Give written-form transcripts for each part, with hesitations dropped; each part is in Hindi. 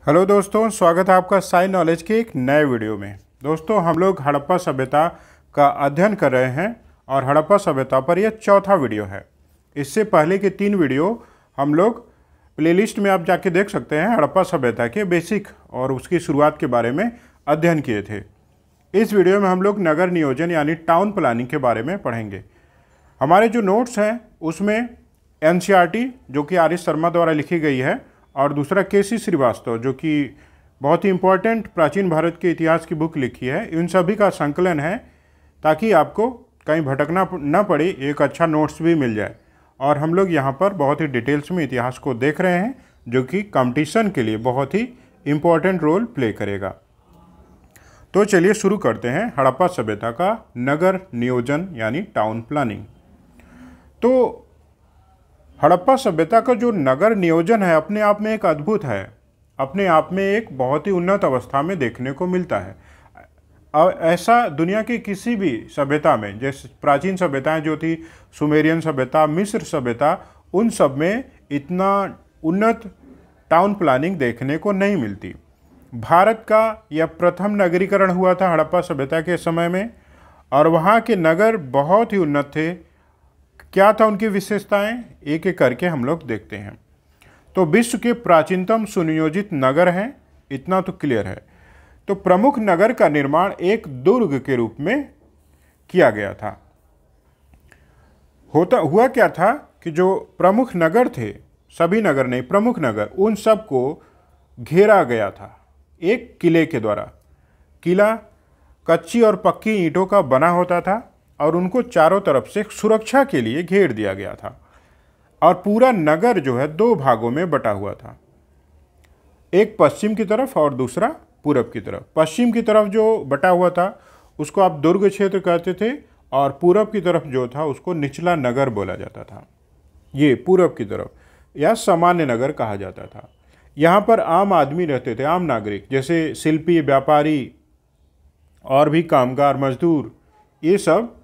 हेलो दोस्तों, स्वागत है आपका साई नॉलेज के एक नए वीडियो में। दोस्तों, हम लोग हड़प्पा सभ्यता का अध्ययन कर रहे हैं और हड़प्पा सभ्यता पर यह चौथा वीडियो है। इससे पहले के 3 वीडियो हम लोग प्लेलिस्ट में आप जाके देख सकते हैं, हड़प्पा सभ्यता के बेसिक और उसकी शुरुआत के बारे में अध्ययन किए थे। इस वीडियो में हम लोग नगर नियोजन यानी टाउन प्लानिंग के बारे में पढ़ेंगे। हमारे जो नोट्स हैं उसमें एनसीईआरटी जो कि आर एस शर्मा द्वारा लिखी गई है और दूसरा केसी श्रीवास्तव जो कि बहुत ही इम्पोर्टेंट प्राचीन भारत के इतिहास की बुक लिखी है, इन सभी का संकलन है ताकि आपको कहीं भटकना न पड़े, एक अच्छा नोट्स भी मिल जाए। और हम लोग यहाँ पर बहुत ही डिटेल्स में इतिहास को देख रहे हैं जो कि कंपटीशन के लिए बहुत ही इम्पोर्टेंट रोल प्ले करेगा। तो चलिए शुरू करते हैं हड़प्पा सभ्यता का नगर नियोजन यानी टाउन प्लानिंग। तो हड़प्पा सभ्यता का जो नगर नियोजन है अपने आप में एक अद्भुत है, अपने आप में एक बहुत ही उन्नत अवस्था में देखने को मिलता है। ऐसा दुनिया की किसी भी सभ्यता में, जैसे प्राचीन सभ्यताएं जो थी, सुमेरियन सभ्यता, मिस्र सभ्यता, उन सब में इतना उन्नत टाउन प्लानिंग देखने को नहीं मिलती। भारत का यह प्रथम नगरीकरण हुआ था हड़प्पा सभ्यता के समय में और वहाँ के नगर बहुत ही उन्नत थे। क्या था उनकी विशेषताएं, एक एक करके हम लोग देखते हैं। तो विश्व के प्राचीनतम सुनियोजित नगर हैं, इतना तो क्लियर है। तो प्रमुख नगर का निर्माण एक दुर्ग के रूप में किया गया था। हुआ क्या था कि जो प्रमुख नगर थे, सभी नगर नहीं, प्रमुख नगर, उन सब को घेरा गया था एक किले के द्वारा। किला कच्ची और पक्की ईंटों का बना होता था और उनको चारों तरफ से सुरक्षा के लिए घेर दिया गया था। और पूरा नगर जो है 2 भागों में बटा हुआ था, एक पश्चिम की तरफ और दूसरा पूरब की तरफ। पश्चिम की तरफ जो बटा हुआ था उसको आप दुर्ग क्षेत्र कहते थे और पूरब की तरफ जो था उसको निचला नगर बोला जाता था। ये पूरब की तरफ या सामान्य नगर कहा जाता था। यहाँ पर आम आदमी रहते थे, आम नागरिक, जैसे शिल्पी, व्यापारी और भी कामगार, मजदूर, ये सब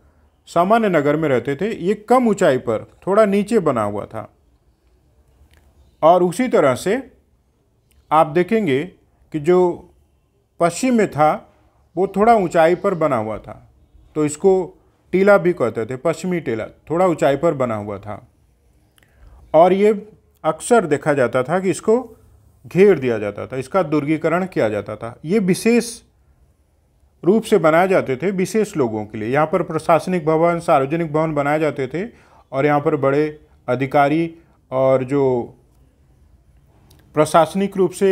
सामान्य नगर में रहते थे। ये कम ऊंचाई पर थोड़ा नीचे बना हुआ था। और उसी तरह से आप देखेंगे कि जो पश्चिम में था वो थोड़ा ऊंचाई पर बना हुआ था, तो इसको टीला भी कहते थे, पश्चिमी टीला, थोड़ा ऊंचाई पर बना हुआ था। और ये अक्सर देखा जाता था कि इसको घेर दिया जाता था, इसका दुर्गीकरण किया जाता था। ये विशेष रूप से बनाए जाते थे विशेष लोगों के लिए। यहाँ पर प्रशासनिक भवन, सार्वजनिक भवन बनाए जाते थे और यहाँ पर बड़े अधिकारी और जो प्रशासनिक रूप से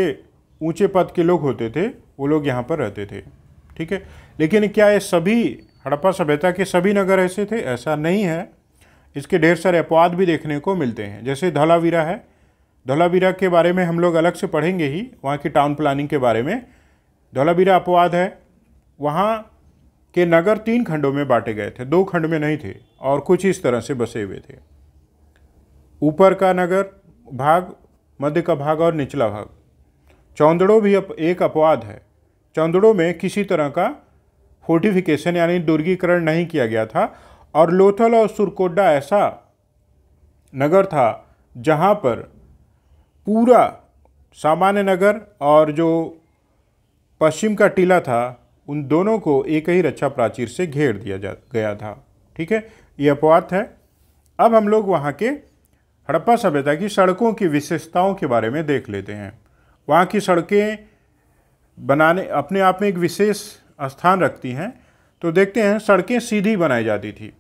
ऊंचे पद के लोग होते थे वो लोग यहाँ पर रहते थे। ठीक है, लेकिन क्या ये सभी हड़प्पा सभ्यता के सभी नगर ऐसे थे? ऐसा नहीं है। इसके ढेर सारे अपवाद भी देखने को मिलते हैं। जैसे धौलावीरा है, धौलावीरा के बारे में हम लोग अलग से पढ़ेंगे ही, वहाँ की टाउन प्लानिंग के बारे में। धौलावीरा अपवाद है। वहाँ के नगर 3 खंडों में बांटे गए थे, 2 खंड में नहीं थे और कुछ इस तरह से बसे हुए थे। ऊपर का नगर भाग, मध्य का भाग और निचला भाग। चौंदड़ो भी एक अपवाद है। चौंदड़ो में किसी तरह का फोर्टिफिकेशन यानी दुर्गीकरण नहीं किया गया था। और लोथल और सुरकोड्डा ऐसा नगर था जहाँ पर पूरा सामान्य नगर और जो पश्चिम का टीला था, उन दोनों को एक ही रक्षा प्राचीर से घेर दिया गया था। ठीक है, ये अपवाद है। अब हम लोग वहाँ के हड़प्पा सभ्यता की सड़कों की विशेषताओं के बारे में देख लेते हैं। वहाँ की सड़कें बनाने अपने आप में एक विशेष स्थान रखती हैं। तो देखते हैं, सड़कें सीधी बनाई जाती थी,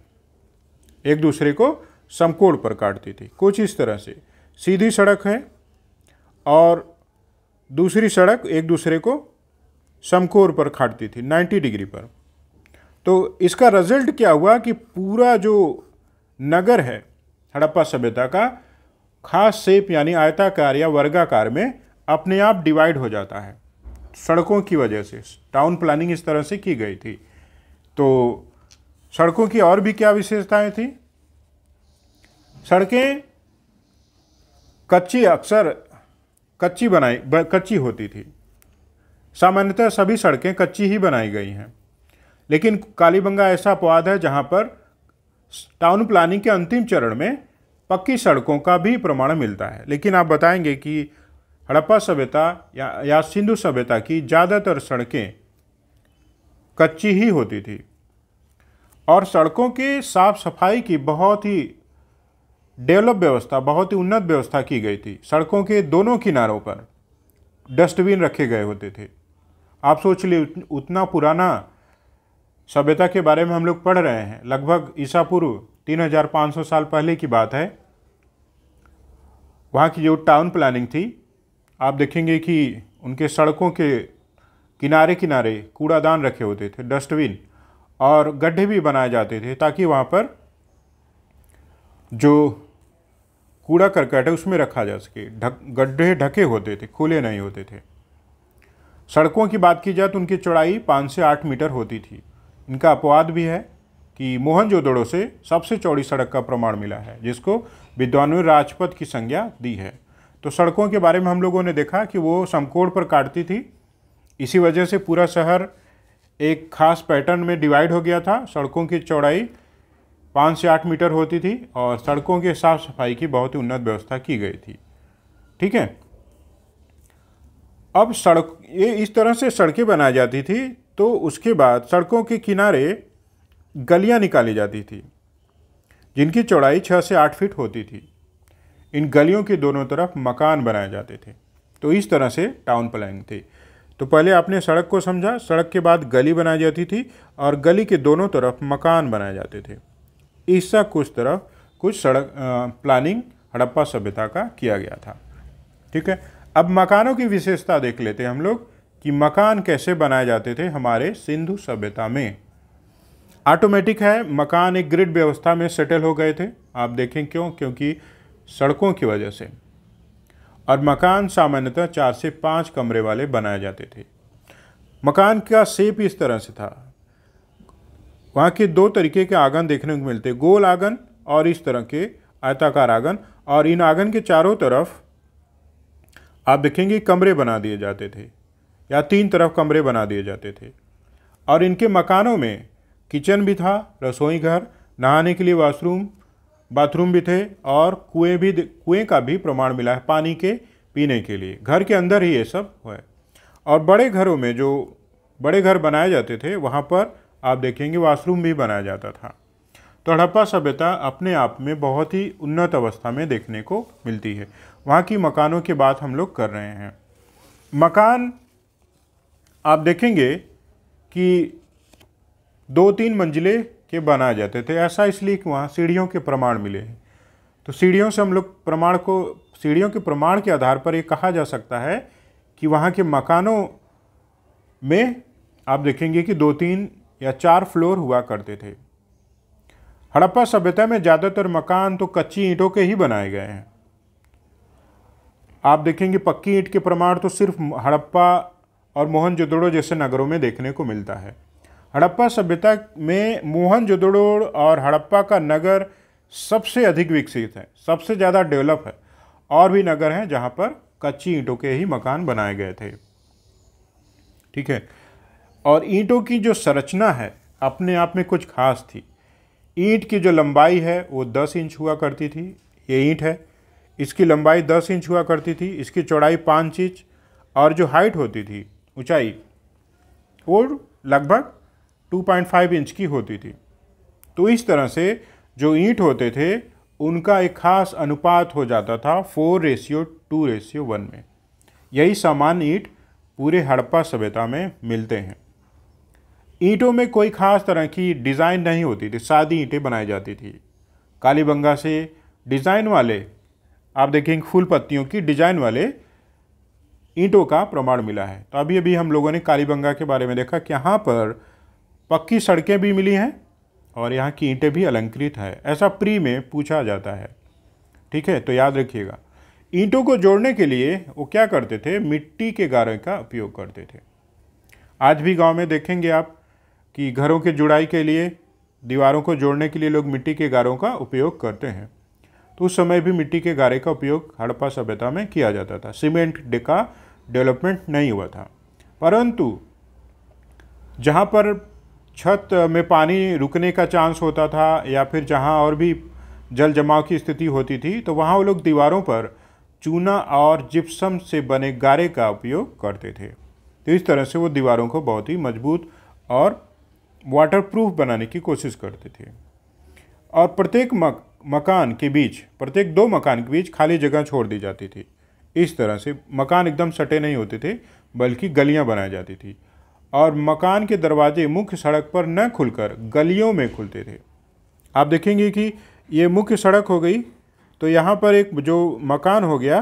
एक दूसरे को समकोण पर काटती थी, कुछ इस तरह से सीधी सड़क है और दूसरी सड़क एक दूसरे को समकोण पर काटती थी, 90 डिग्री पर। तो इसका रिजल्ट क्या हुआ कि पूरा जो नगर है हड़प्पा सभ्यता का खास शेप यानी आयताकार या वर्गाकार में अपने आप डिवाइड हो जाता है सड़कों की वजह से। टाउन प्लानिंग इस तरह से की गई थी। तो सड़कों की और भी क्या विशेषताएं थी? सड़कें अक्सर कच्ची होती थी। सामान्यतः सभी सड़कें कच्ची ही बनाई गई हैं, लेकिन कालीबंगा ऐसा अपवाद है जहां पर टाउन प्लानिंग के अंतिम चरण में पक्की सड़कों का भी प्रमाण मिलता है। लेकिन आप बताएंगे कि हड़प्पा सभ्यता या सिंधु सभ्यता की ज़्यादातर सड़कें कच्ची ही होती थी और सड़कों के साफ सफाई की बहुत ही डेवलप व्यवस्था, बहुत ही उन्नत व्यवस्था की गई थी। सड़कों के दोनों किनारों पर डस्टबिन रखे गए होते थे। आप सोच लिए उतना पुराना सभ्यता के बारे में हम लोग पढ़ रहे हैं, लगभग ईसा पूर्व 3500 साल पहले की बात है। वहाँ की जो टाउन प्लानिंग थी, आप देखेंगे कि उनके सड़कों के किनारे किनारे कूड़ादान रखे होते थे, डस्टबिन, और गड्ढे भी बनाए जाते थे ताकि वहाँ पर जो कूड़ा करकट है उसमें रखा जा सके। गड्ढे ढके होते थे, खुले नहीं होते थे। सड़कों की बात की जाए तो उनकी चौड़ाई 5 से 8 मीटर होती थी। इनका अपवाद भी है कि मोहनजोदड़ो से सबसे चौड़ी सड़क का प्रमाण मिला है, जिसको विद्वानों ने राजपथ की संज्ञा दी है। तो सड़कों के बारे में हम लोगों ने देखा कि वो समकोण पर काटती थी। इसी वजह से पूरा शहर एक खास पैटर्न में डिवाइड हो गया था। सड़कों की चौड़ाई 5 से 8 मीटर होती थी और सड़कों के साफ सफाई की बहुत ही उन्नत व्यवस्था की गई थी। ठीक है, अब ये इस तरह से सड़कें बनाई जाती थी। तो उसके बाद सड़कों के किनारे गलियां निकाली जाती थी जिनकी चौड़ाई 6 से 8 फीट होती थी। इन गलियों के दोनों तरफ मकान बनाए जाते थे। तो इस तरह से टाउन प्लानिंग थी। तो पहले आपने सड़क को समझा, सड़क के बाद गली बनाई जाती थी और गली के दोनों तरफ मकान बनाए जाते थे। इसका कुछ सड़क प्लानिंग हड़प्पा सभ्यता का किया गया था। ठीक है, अब मकानों की विशेषता देख लेते हैं हम लोग कि मकान कैसे बनाए जाते थे हमारे सिंधु सभ्यता में। ऑटोमेटिक है, मकान एक ग्रिड व्यवस्था में सेटल हो गए थे। आप देखें क्यों? क्योंकि सड़कों की वजह से। और मकान सामान्यतः 4 से 5 कमरे वाले बनाए जाते थे। मकान का शेप इस तरह से था। वहाँ के 2 तरीके के आंगन देखने को मिलते, गोल आंगन और इस तरह के आयताकार आंगन। और इन आंगन के चारों तरफ आप देखेंगे कमरे बना दिए जाते थे या 3 तरफ कमरे बना दिए जाते थे। और इनके मकानों में किचन भी था, रसोई घर, नहाने के लिए बाथरूम भी थे और कुएं का भी प्रमाण मिला है पानी के पीने के लिए। घर के अंदर ही ये सब है। और बड़े घरों में, जो बड़े घर बनाए जाते थे, वहाँ पर आप देखेंगे वॉशरूम भी बनाया जाता था। तो हड़प्पा सभ्यता अपने आप में बहुत ही उन्नत अवस्था में देखने को मिलती है। वहाँ की मकानों की बात हम लोग कर रहे हैं। मकान आप देखेंगे कि 2-3 मंजिले के बनाए जाते थे। ऐसा इसलिए कि वहाँ सीढ़ियों के प्रमाण मिले हैं। तो सीढ़ियों से हम लोग सीढ़ियों के प्रमाण के आधार पर ये कहा जा सकता है कि वहाँ के मकानों में आप देखेंगे कि 2-3 या 4 फ्लोर हुआ करते थे। हड़प्पा सभ्यता में ज़्यादातर मकान तो कच्ची ईंटों के ही बनाए गए हैं। आप देखेंगे पक्की ईंट के प्रमाण तो सिर्फ हड़प्पा और मोहनजोदड़ो जैसे नगरों में देखने को मिलता है। हड़प्पा सभ्यता में मोहनजोदड़ो और हड़प्पा का नगर सबसे अधिक विकसित है, सबसे ज़्यादा डेवलप है। और भी नगर हैं जहाँ पर कच्ची ईंटों के ही मकान बनाए गए थे। ठीक है, और ईंटों की जो संरचना है अपने आप में कुछ खास थी। ईंट की जो लंबाई है वो 10 इंच हुआ करती थी। ये ईंट है, इसकी लंबाई 10 इंच हुआ करती थी, इसकी चौड़ाई 5 इंच और जो हाइट होती थी, ऊंचाई, वो लगभग 2.5 इंच की होती थी। तो इस तरह से जो ईंट होते थे उनका एक खास अनुपात हो जाता था 4:2:1 में। यही सामान्य ईंट पूरे हड़प्पा सभ्यता में मिलते हैं। ईंटों में कोई खास तरह की डिज़ाइन नहीं होती थी, सादी ईंटें बनाई जाती थी। कालीबंगा से डिज़ाइन वाले, आप देखेंगे फूल पत्तियों की डिज़ाइन वाले ईंटों का प्रमाण मिला है। तो अभी अभी हम लोगों ने कालीबंगा के बारे में देखा कि यहाँ पर पक्की सड़कें भी मिली हैं और यहाँ की ईंटें भी अलंकृत है। ऐसा प्री में पूछा जाता है। ठीक है, तो याद रखिएगा। ईंटों को जोड़ने के लिए वो क्या करते थे? मिट्टी के गारे का उपयोग करते थे। आज भी गांव में देखेंगे आप कि घरों के जुड़ाई के लिए, दीवारों को जोड़ने के लिए लोग मिट्टी के गारों का उपयोग करते हैं। तो उस समय भी मिट्टी के गारे का उपयोग हड़प्पा सभ्यता में किया जाता था। सीमेंट का डेवलपमेंट नहीं हुआ था, परंतु जहाँ पर छत में पानी रुकने का चांस होता था या फिर जहाँ और भी जल जमाव की स्थिति होती थी, तो वहाँ वो लोग दीवारों पर चूना और जिप्सम से बने गारे का उपयोग करते थे। तो इस तरह से वो दीवारों को बहुत ही मजबूत और वाटरप्रूफ बनाने की कोशिश करते थे। और प्रत्येक मकान के बीच, प्रत्येक 2 मकान के बीच खाली जगह छोड़ दी जाती थी। इस तरह से मकान एकदम सटे नहीं होते थे, बल्कि गलियां बनाई जाती थी। और मकान के दरवाजे मुख्य सड़क पर न खुलकर गलियों में खुलते थे। आप देखेंगे कि ये मुख्य सड़क हो गई, तो यहाँ पर एक जो मकान हो गया,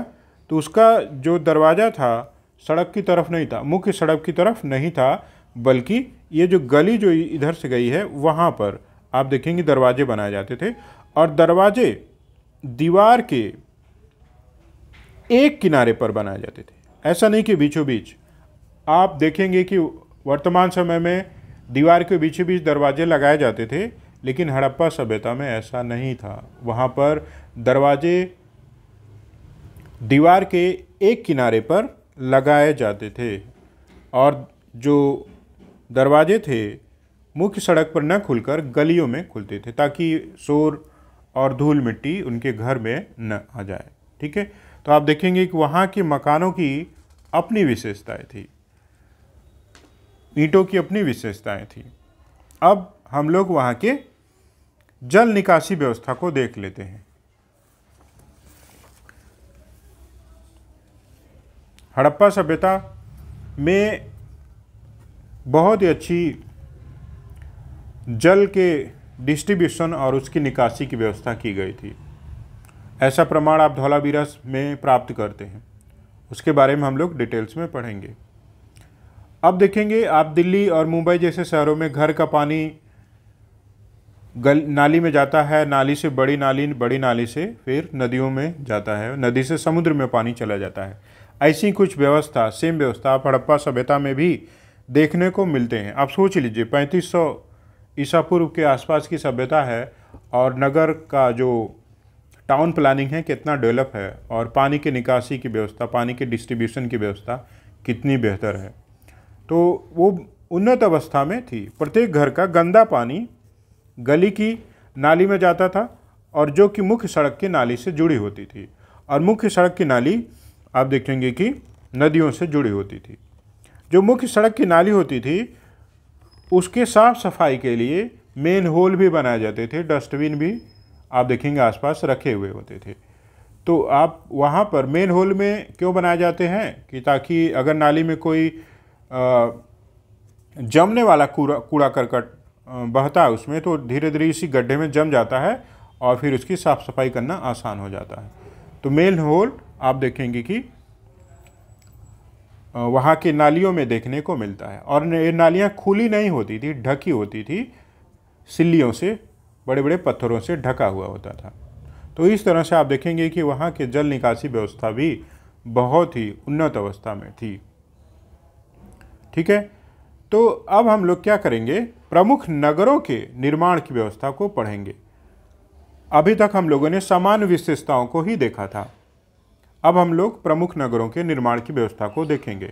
तो उसका जो दरवाज़ा था सड़क की तरफ नहीं था, मुख्य सड़क की तरफ नहीं था, बल्कि ये जो गली जो इधर से गई है वहाँ पर आप देखेंगे दरवाजे बनाए जाते थे। और दरवाजे दीवार के एक किनारे पर बनाए जाते थे, ऐसा नहीं कि बीचों बीच। आप देखेंगे कि वर्तमान समय में दीवार के बीचों बीच दरवाजे लगाए जाते थे, लेकिन हड़प्पा सभ्यता में ऐसा नहीं था। वहाँ पर दरवाजे दीवार के एक किनारे पर लगाए जाते थे और जो दरवाजे थे मुख्य सड़क पर न खुलकर गलियों में खुलते थे, ताकि शोर और धूल मिट्टी उनके घर में न आ जाए। ठीक है, तो आप देखेंगे कि वहाँ के मकानों की अपनी विशेषताएं थी, ईंटों की अपनी विशेषताएं थी। अब हम लोग वहाँ के जल निकासी व्यवस्था को देख लेते हैं। हड़प्पा सभ्यता में बहुत ही अच्छी जल के डिस्ट्रीब्यूशन और उसकी निकासी की व्यवस्था की गई थी। ऐसा प्रमाण आप धौलावीरा में प्राप्त करते हैं, उसके बारे में हम लोग डिटेल्स में पढ़ेंगे। अब देखेंगे आप दिल्ली और मुंबई जैसे शहरों में घर का पानी नाली में जाता है, नाली से बड़ी नाली से फिर नदियों में जाता है, नदी से समुद्र में पानी चला जाता है। ऐसी कुछ व्यवस्था, सेम व्यवस्था आप हड़प्पा सभ्यता में भी देखने को मिलते हैं। आप सोच लीजिए 3500 ईसा पूर्व के आसपास की सभ्यता है और नगर का जो टाउन प्लानिंग है कितना डेवलप है, और पानी की निकासी की व्यवस्था, पानी के डिस्ट्रीब्यूशन की व्यवस्था कितनी बेहतर है। तो वो उन्नत अवस्था में थी। प्रत्येक घर का गंदा पानी गली की नाली में जाता था, और जो कि मुख्य सड़क की नाली से जुड़ी होती थी। और मुख्य सड़क की नाली आप देखेंगे कि नदियों से जुड़ी होती थी। जो मुख्य सड़क की नाली होती थी उसके साफ सफाई के लिए मेन होल भी बनाए जाते थे, डस्टबिन भी आप देखेंगे आसपास रखे हुए होते थे। तो आप वहाँ पर मेन होल में क्यों बनाए जाते हैं कि ताकि अगर नाली में कोई जमने वाला कूड़ा करकट बहता है उसमें, तो धीरे धीरे इसी गड्ढे में जम जाता है और फिर उसकी साफ़ सफाई करना आसान हो जाता है। तो मेन होल आप देखेंगे कि वहाँ की नालियों में देखने को मिलता है। और ये नालियाँ खुली नहीं होती थी, ढकी होती थी, सिल्लियों से, बड़े बड़े पत्थरों से ढका हुआ होता था। तो इस तरह से आप देखेंगे कि वहाँ के जल निकासी व्यवस्था भी बहुत ही उन्नत अवस्था में थी। ठीक है, तो अब हम लोग क्या करेंगे, प्रमुख नगरों के निर्माण की व्यवस्था को पढ़ेंगे। अभी तक हम लोगों ने सामान्य विशेषताओं को ही देखा था, अब हम लोग प्रमुख नगरों के निर्माण की व्यवस्था को देखेंगे।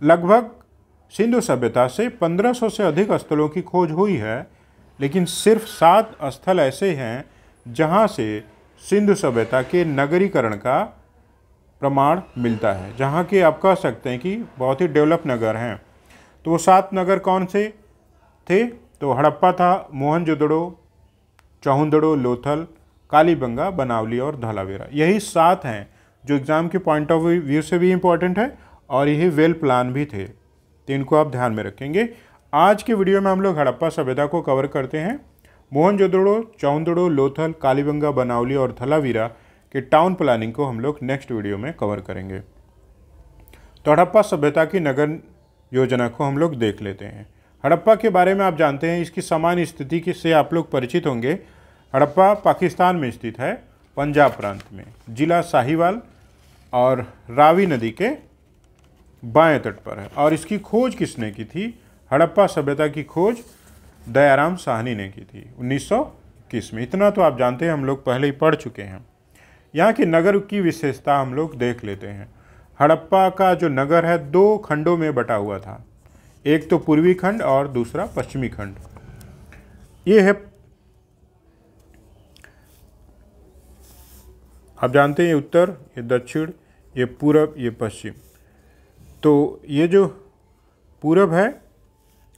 लगभग सिंधु सभ्यता से 1500 से अधिक स्थलों की खोज हुई है, लेकिन सिर्फ 7 स्थल ऐसे हैं जहां से सिंधु सभ्यता के नगरीकरण का प्रमाण मिलता है, जहां के आप कह सकते हैं कि बहुत ही डेवलप नगर हैं। तो वो 7 नगर कौन से थे? तो हड़प्पा था, मोहनजोदड़ो, चौहंदड़ो, लोथल, कालीबंगा, बनावली और धौलावीरा। यही 7 हैं जो एग्ज़ाम के पॉइंट ऑफ व्यू से भी इम्पोर्टेंट है और यही वेल प्लान भी थे, तो इनको आप ध्यान में रखेंगे। आज के वीडियो में हम लोग हड़प्पा सभ्यता को कवर करते हैं। मोहनजोदड़ो, चौहंदड़ो, लोथल, कालीबंगा, बनावली और धौलावीरा के टाउन प्लानिंग को हम लोग नेक्स्ट वीडियो में कवर करेंगे। तो हड़प्पा सभ्यता की नगर योजना को हम लोग देख लेते हैं। हड़प्पा के बारे में आप जानते हैं, इसकी सामान्य स्थिति से आप लोग परिचित होंगे। हड़प्पा पाकिस्तान में स्थित है, पंजाब प्रांत में, जिला साहिवाल और रावी नदी के बाएं तट पर है। और इसकी खोज किसने की थी? हड़प्पा सभ्यता की खोज दयाराम साहनी ने की थी 1921 में। इतना तो आप जानते हैं, हम लोग पहले ही पढ़ चुके हैं। यहाँ की नगर की विशेषता हम लोग देख लेते हैं। हड़प्पा का जो नगर है 2 खंडों में बटा हुआ था, एक तो पूर्वी खंड और दूसरा पश्चिमी खंड। ये है, आप जानते हैं ये उत्तर, ये दक्षिण, ये पूरब, ये पश्चिम। तो ये जो पूरब है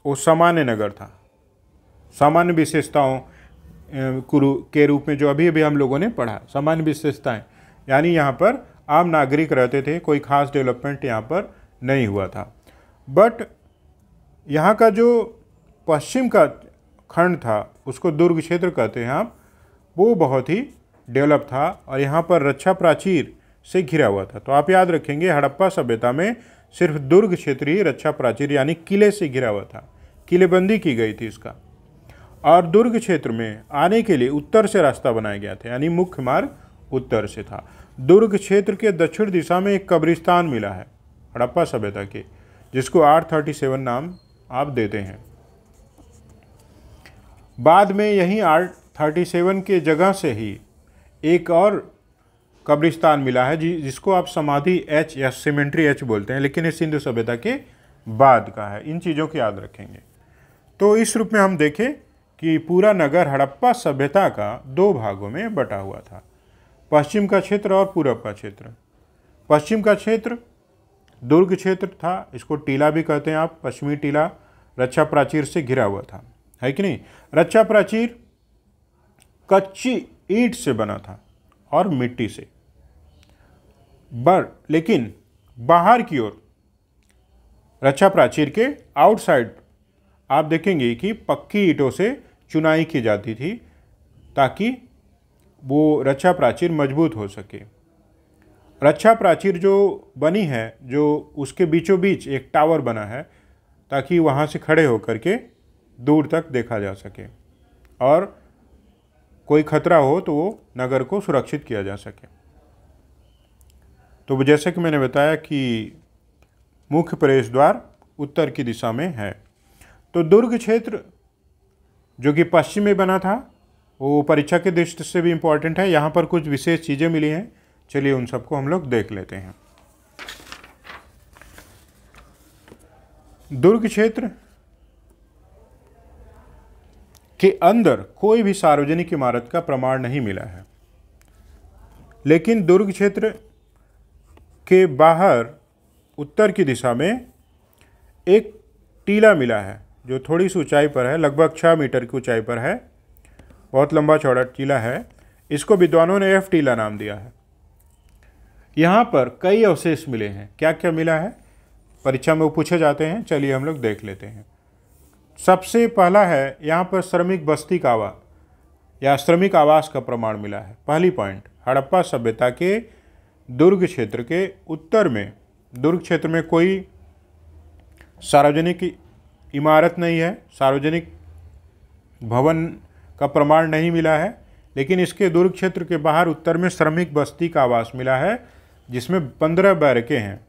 वो सामान्य नगर था, सामान्य विशेषताओं के रूप में, जो अभी अभी हम लोगों ने पढ़ा, सामान्य विशेषताएं, यानी यहाँ पर आम नागरिक रहते थे, कोई खास डेवलपमेंट यहाँ पर नहीं हुआ था। बट यहाँ का जो पश्चिम का खंड था उसको दुर्ग क्षेत्र कहते हैं आप, वो बहुत ही डेवलप था और यहाँ पर रक्षा प्राचीर से घिरा हुआ था। तो आप याद रखेंगे हड़प्पा सभ्यता में सिर्फ दुर्ग क्षेत्र ही रक्षा प्राचीर यानी किले से घिरा हुआ था, किलेबंदी की गई थी इसका। और दुर्ग क्षेत्र में आने के लिए उत्तर से रास्ता बनाया गया था, यानी मुख्य मार्ग उत्तर से था। दुर्ग क्षेत्र के दक्षिण दिशा में एक कब्रिस्तान मिला है हड़प्पा सभ्यता के, जिसको 837 नाम आप देते हैं। बाद में यही 837 के जगह से ही एक और कब्रिस्तान मिला है जिसको आप समाधि एच या सिमेंट्री एच बोलते हैं, लेकिन ये सिंधु सभ्यता के बाद का है। इन चीज़ों की याद रखेंगे। तो इस रूप में हम देखें कि पूरा नगर हड़प्पा सभ्यता का दो भागों में बटा हुआ था, पश्चिम का क्षेत्र और पूरब का क्षेत्र। पश्चिम का क्षेत्र दुर्ग क्षेत्र था, इसको टीला भी कहते हैं आप, पश्चिमी टीला रक्षा प्राचीर से घिरा हुआ था, है कि नहीं। रक्षा प्राचीर कच्ची ईंट से बना था और मिट्टी से, लेकिन बाहर की ओर रक्षा प्राचीर के आउटसाइड आप देखेंगे कि पक्की ईंटों से चुनाई की जाती थी ताकि वो रक्षा प्राचीर मजबूत हो सके। रक्षा प्राचीर जो बनी है, जो उसके बीचों बीच एक टावर बना है ताकि वहाँ से खड़े होकर के दूर तक देखा जा सके और कोई खतरा हो तो वो नगर को सुरक्षित किया जा सके। तो जैसे कि मैंने बताया कि मुख्य प्रवेश द्वार उत्तर की दिशा में है। तो दुर्ग क्षेत्र जो कि पश्चिम में बना था वो परीक्षा के दृष्टि से भी इम्पोर्टेंट है। यहाँ पर कुछ विशेष चीज़ें मिली हैं, चलिए उन सबको हम लोग देख लेते हैं। दुर्ग क्षेत्र के अंदर कोई भी सार्वजनिक इमारत का प्रमाण नहीं मिला है, लेकिन दुर्ग क्षेत्र के बाहर उत्तर की दिशा में एक टीला मिला है जो थोड़ी सी ऊंचाई पर है, लगभग 6 मीटर की ऊंचाई पर है, बहुत लंबा चौड़ा टीला है। इसको विद्वानों ने एफ टीला नाम दिया है। यहाँ पर कई अवशेष मिले हैं। क्या क्या मिला है, परीक्षा में वो पूछे जाते हैं, चलिए हम लोग देख लेते हैं। सबसे पहला है यहाँ पर श्रमिक बस्ती का या श्रमिक आवास का प्रमाण मिला है। पहली पॉइंट, हड़प्पा सभ्यता के दुर्ग क्षेत्र के उत्तर में, दुर्ग क्षेत्र में कोई सार्वजनिक इमारत नहीं है, सार्वजनिक भवन का प्रमाण नहीं मिला है, लेकिन इसके दुर्ग क्षेत्र के बाहर उत्तर में श्रमिक बस्ती का आवास मिला है जिसमें 15 बैरकें हैं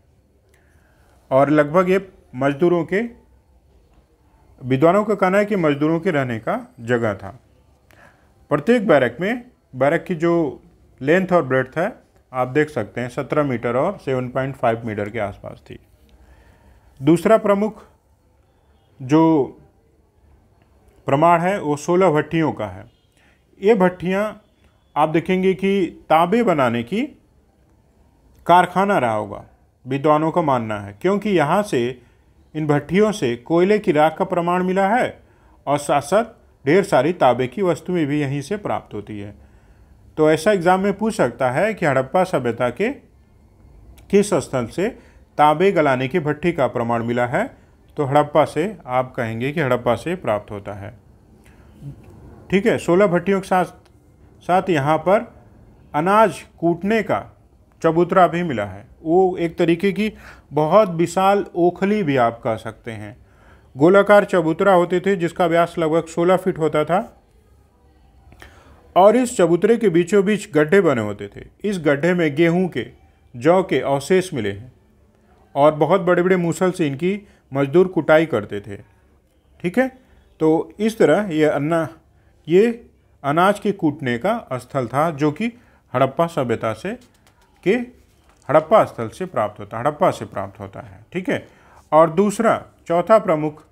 और लगभग ये मजदूरों के, विद्वानों का कहना है कि मजदूरों के रहने का जगह था। प्रत्येक बैरक में, बैरक की जो लेंथ और ब्रेड्थ है आप देख सकते हैं 17 मीटर और 7.5 मीटर के आसपास थी। दूसरा प्रमुख जो प्रमाण है वो 16 भट्टियों का है। ये भट्टियाँ आप देखेंगे कि तांबे बनाने की कारखाना रहा होगा, विद्वानों का मानना है, क्योंकि यहाँ से इन भट्टियों से कोयले की राख का प्रमाण मिला है और साथ साथ ढेर सारी तांबे की वस्तुएं भी यहीं से प्राप्त होती है। तो ऐसा एग्जाम में पूछ सकता है कि हड़प्पा सभ्यता के किस स्थल से तांबे गलाने की भट्टी का प्रमाण मिला है, तो हड़प्पा से आप कहेंगे कि हड़प्पा से प्राप्त होता है। ठीक है, 16 भट्टियों के साथ साथ यहाँ पर अनाज कूटने का चबूतरा भी मिला है। वो एक तरीके की बहुत विशाल ओखली भी आप कह सकते हैं। गोलाकार चबूतरा होते थे जिसका व्यास लगभग 16 फीट होता था और इस चबूतरे के बीचों बीच गड्ढे बने होते थे। इस गड्ढे में गेहूं के, जौ के अवशेष मिले हैं और बहुत बड़े बड़े मूसल से इनकी मजदूर कुटाई करते थे। ठीक है, तो इस तरह ये अनाज के कूटने का स्थल था जो कि हड़प्पा सभ्यता से के हड़प्पा स्थल से प्राप्त होता, हड़प्पा से प्राप्त होता है। ठीक है, और दूसरा, चौथा प्रमुख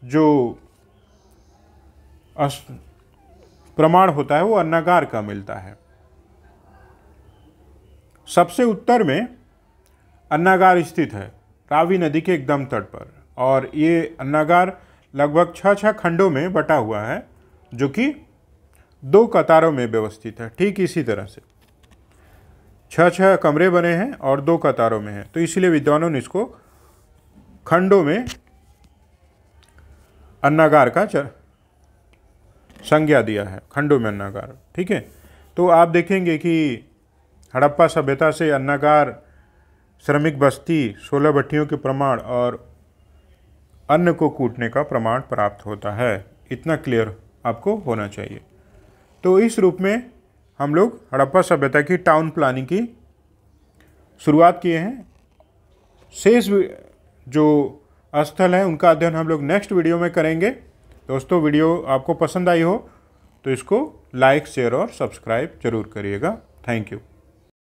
जो प्रमाण होता है वो अन्नागार का मिलता है। सबसे उत्तर में अन्नागार स्थित है, रावी नदी के एकदम तट पर। और ये अन्नागार लगभग 6 खंडों में बटा हुआ है, जो कि 2 कतारों में व्यवस्थित है। ठीक इसी तरह से 6 कमरे बने हैं और 2 कतारों में हैं, तो इसलिए विद्वानों ने इसको खंडों में अन्नागार का संज्ञा दिया है, खंडों में अन्नागार। ठीक है, तो आप देखेंगे कि हड़प्पा सभ्यता से अन्नागार, श्रमिक बस्ती, 16 भट्टियों के प्रमाण और अन्न को कूटने का प्रमाण प्राप्त होता है। इतना क्लियर आपको होना चाहिए। तो इस रूप में हम लोग हड़प्पा सभ्यता की टाउन प्लानिंग की शुरुआत किए हैं। शेष जो स्थल हैं उनका अध्ययन हम लोग नेक्स्ट वीडियो में करेंगे। दोस्तों, वीडियो आपको पसंद आई हो तो इसको लाइक, शेयर और सब्सक्राइब जरूर करिएगा। Thank you.